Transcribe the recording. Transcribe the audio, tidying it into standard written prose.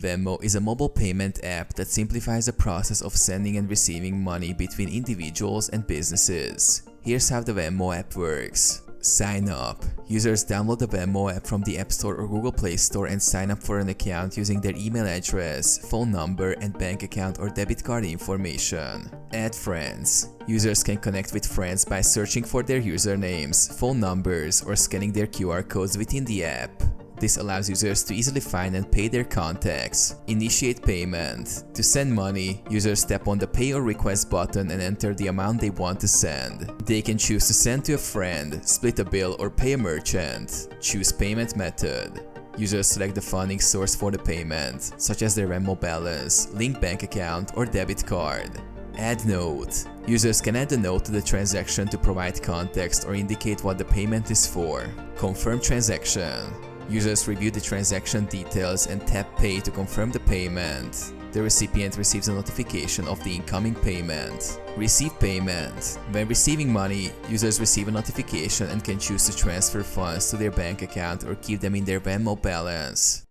Venmo is a mobile payment app that simplifies the process of sending and receiving money between individuals and businesses. Here's how the Venmo app works. Sign up. Users download the Venmo app from the App Store or Google Play Store and sign up for an account using their email address, phone number, and bank account or debit card information. Add friends. Users can connect with friends by searching for their usernames, phone numbers, or scanning their QR codes within the app. This allows users to easily find and pay their contacts. Initiate payment. To send money, users tap on the Pay or Request button and enter the amount they want to send. They can choose to send to a friend, split a bill, or pay a merchant. Choose payment method. Users select the funding source for the payment, such as their Venmo balance, linked bank account, or debit card. Add note. Users can add a note to the transaction to provide context or indicate what the payment is for. Confirm transaction. Users review the transaction details and tap Pay to confirm the payment. The recipient receives a notification of the incoming payment. Receive payment. When receiving money, users receive a notification and can choose to transfer funds to their bank account or keep them in their Venmo balance.